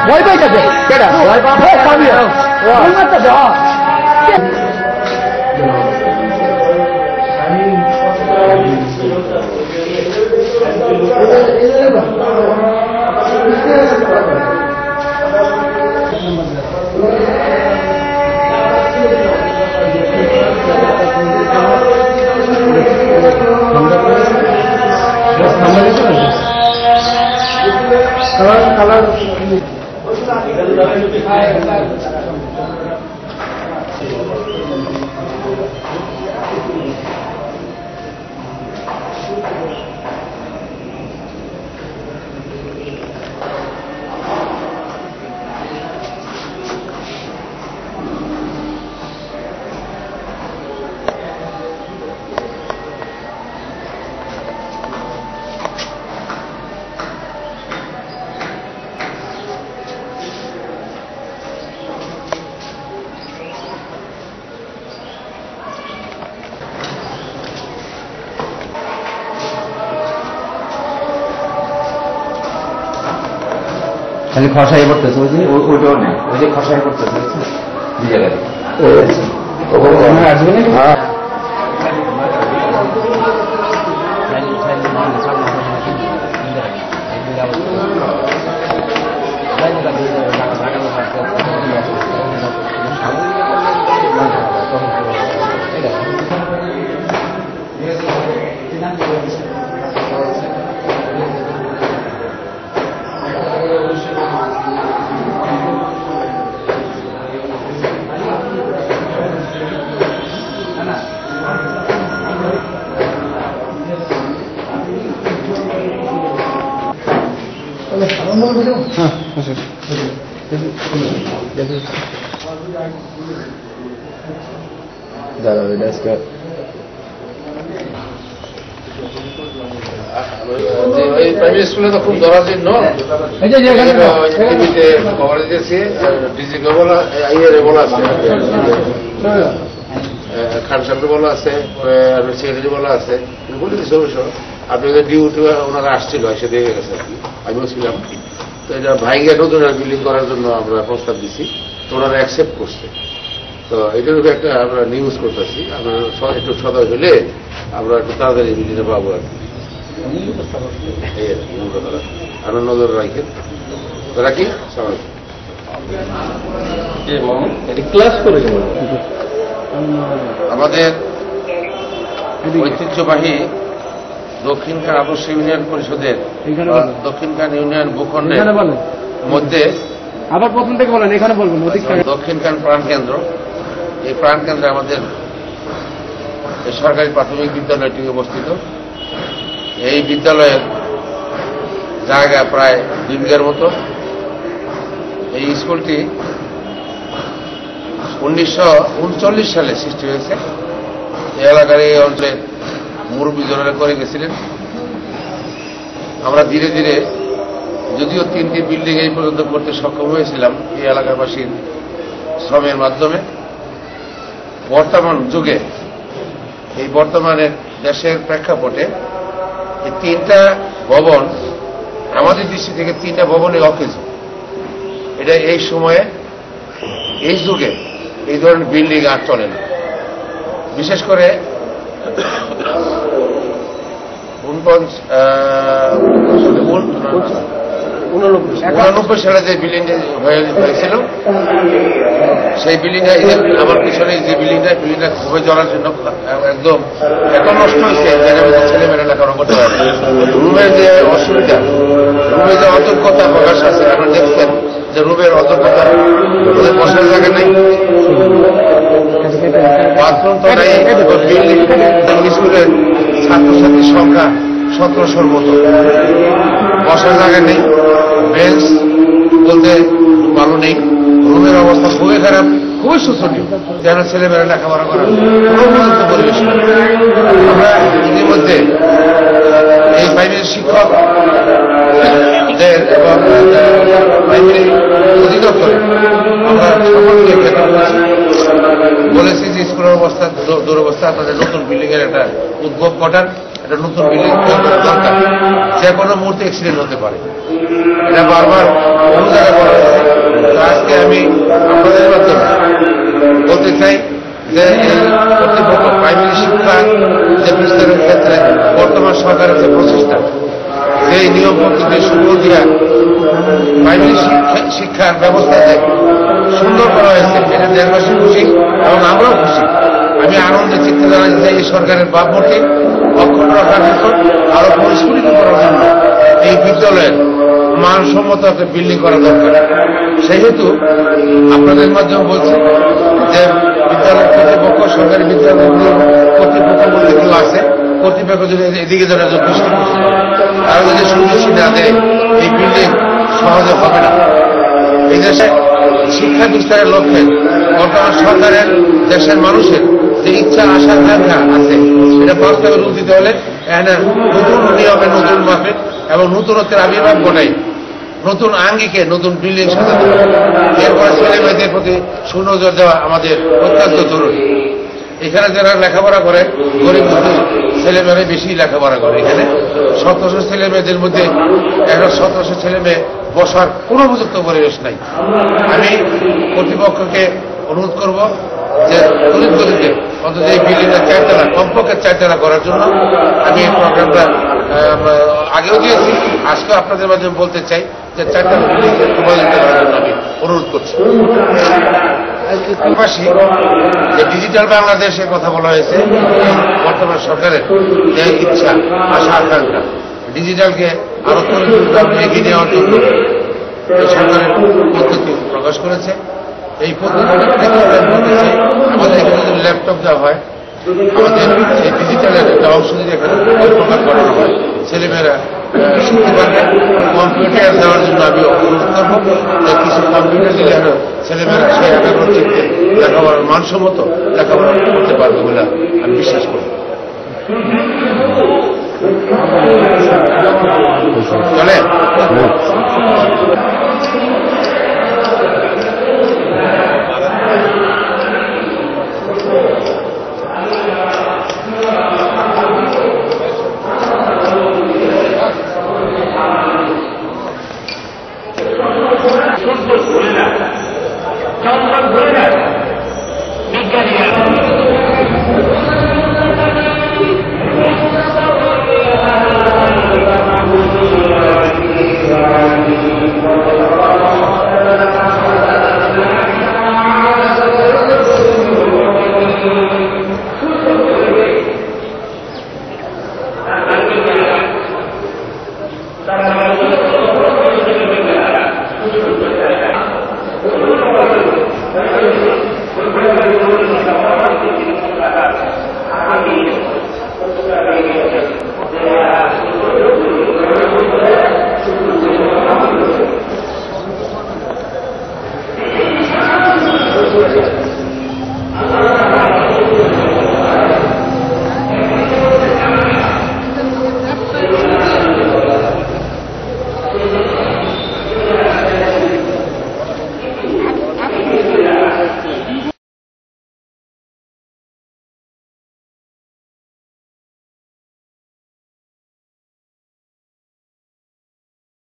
ভয় পাই কাছে কেডা ভয় পাবি ওই মাত্র যা কালার খালি খসাই পড়তেছে ওই যে ওইটাও নেই ওই যে খসাই পড়তেছে দুই জায়গায় আসবে না প্রাইভেট স্কুলে তো খুব দরাজীর্ণ টিভিতে কভারেজ দিয়েছি ডিজি বলা বলা আছে খান সাহেব বলা আছে সেক্রেটারি বলা আছে বলে দিচ্ছে অবশ্য আপনাদের ডিউটি ওনারা আসছিল এসে দেখে গেছে আর কি আমিও ছিলাম তো এটা ভাইঙ্গা নতুন বিল্ডিং করার জন্য আমরা প্রস্তাব দিচ্ছি তো ওনারা অ্যাকসেপ্ট করছে তো এটার উপরে একটা আমরা নিউজ করতেছি আমরা একটু সদয় হলে আমরা একটু তাড়াতাড়ি বিল্ডিংটা পাবো আর কি আরো নজর রাখেন রাখি ক্লাস করে আমাদের ঐতিহ্যবাহী দক্ষিণখান আদর্শ ইউনিয়ন পরিষদের দক্ষিণখান ইউনিয়ন ভূখণ্ডের মধ্যে আবার প্রথম থেকে বলেন এখানে বলবেন দক্ষিণখান প্রাণকেন্দ্র এই প্রাণকেন্দ্রে আমাদের এই সরকারি প্রাথমিক বিদ্যালয়টি অবস্থিত এই বিদ্যালয়ের জায়গা প্রায় 2 বিঘার মতো এই স্কুলটি 1939 সালে সৃষ্টি হয়েছে এই এলাকার এই অঞ্চলের মুরব্বীজনেরা করে গেছিলেন আমরা ধীরে ধীরে যদিও 3টি বিল্ডিং এই পর্যন্ত করতে সক্ষম হয়েছিলাম এই এলাকাবাসীর শ্রমের মাধ্যমে বর্তমান যুগে এই বর্তমানের দেশের প্রেক্ষাপটে এই 3টা ভবন আমাদের দৃষ্টি থেকে 3টা ভবনই অকেজ এটা এই সময়ে এই যুগে এই ধরনের বিল্ডিং আর চলে না বিশেষ করে 89 সালে যে বিল্ডিংটা হয়েছিল সেই বিল্ডিংটা আমার পিছনে যে বিল্ডিংটা খুবই জ্বলার জন্য একদম এত নষ্ট হয়েছে ছেলেমেয়েরা লেখাপড়া করতে পারে রুমের যে অসুবিধা রুমের যে অযোগ্যতা প্রকাশ আছে আপনারা দেখছেন যে রুমের অযোগ্যতা ওদের বসার জায়গা নেই বাথরুম তো নেই স্কুলের ছাত্রছাত্রীর সংখ্যা 1700-র মতো বসার জায়গা নেই বেঞ্চ বলতে ভালো নেই রুমের অবস্থা খুবই খারাপ খুবই শোচনীয় যেন ছেলেমেয়েরা লেখাপড়া করার কোনো উপযুক্ত পরিবেশ আমরা ইতিমধ্যে এই প্রাইমারি শিক্ষকদের এবং প্রাইমারি অধিদপ্তরে আমরা সকলকে বেতন বলেছি যে স্কুলের অবস্থা দুরবস্থা তাদের নতুন বিল্ডিং এর একটা উদ্ভব ঘটান একটা নতুন বিল্ডিং দরকার। যে কোনো মুহূর্তে অ্যাক্সিডেন্ট হতে পারে, এটা বারবার অন্য জায়গায় বলা হয়েছে। আজকে আমি আপনাদের মাধ্যমে বলতে চাই যে এই কর্তৃপক্ষ প্রাইমারি শিক্ষা যে বিস্তারের ক্ষেত্রে বর্তমান সরকারের যে প্রচেষ্টা, যে নিয়ম পদ্ধতি সুবিধা দিয়া প্রাইমারি শিক্ষার ব্যবস্থাতে সুন্দর করা হয়েছে, এটা দেশবাসী খুশি এবং আমরাও খুশি। আমি আনন্দের চিত্তে জানাই যে এই সরকারের ভাবমূর্তি অক্ষুণ্ণ রাখার জন্য আরো পরিস্ফুটিত করার জন্য এই বিদ্যালয়ের মানসম্মত একটা বিল্ডিং করা দরকার। সেহেতু আপনাদের মাধ্যমে বলছি যে বিদ্যালয় কর্তৃপক্ষ, সরকারি বিদ্যালয়গুলোর কর্তৃপক্ষ বলতে যেগুলো আছে, কর্তৃপক্ষ যদি এদিকে ধরে দৃষ্টি করছে, তারা যদি সুযোগ না দেয় এই বিল্ডিং সহজে হবে না। এই দেশে শিক্ষা বিস্তারের লক্ষ্যে বর্তমান সরকারের দেশের মানুষের যে ইচ্ছা আশা আকাঙ্ক্ষা আছে, সেটা বাস্তবে রূপ দিতে হলে এখানে নতুন নিয়মে, নতুন মাপে এবং নতুনত্বের আবির্ভাব ঘটাই, নতুন আঙ্গিকে নতুন বিল্ডিং সাজাতে হবে। এরপরে ছেলে মেয়েদের প্রতি সুনজর দেওয়া আমাদের অত্যন্ত জরুরি। এখানে যারা লেখাপড়া করে, গরিব ছেলেমেয়েরা বেশি লেখাপড়া করে। এখানে 1700 ছেলে মেয়েদের মধ্যে 1700 ছেলে মেয়ে বসার কোনো উপযুক্ত পরিবেশ নাই। আমি কর্তৃপক্ষকে অনুরোধ করব যে তড়িৎ গতিতে অন্তত এই বিল্ডিংয়ের 4 তলা, কমপক্ষে 4 তলা করার জন্য। আমি এই প্রোগ্রামটা আগেও দিয়েছি, আজকে আপনাদের মাধ্যমে বলতে চাই যে 4 তলা বিল্ডিং করার জন্য আমি অনুরোধ করছি। পাশাপাশি যে ডিজিটাল বাংলাদেশের কথা বলা হয়েছে, বর্তমান সরকারের যে ইচ্ছা আশা আকাঙ্ক্ষা, ডিজিটালকে আরো এগিয়ে নেওয়ার জন্য সরকারের পদ্ধতি প্রকাশ করেছে। এই পদ্ধতিতে আমাদের এখানে যদি ল্যাপটপ দেওয়া হয়, আমাদের এই ডিজিটালের একটা অংশ যদি এখানে প্রকাশ করানো হয়, ছেলেমেয়েরা শিখতে পারবে। কম্পিউটার দেওয়ার জন্য আমি অনুরোধ করবো যে কিছু কম্পিউটার দিলে ছেলেমেয়েরা সেই একাগ্র চিত্তে লেখাপড়ার মানসম্মত লেখাপড়া করতে পারবে বলে আমি বিশ্বাস করি। চলে চন্দন ধরে না বিজ্ঞানী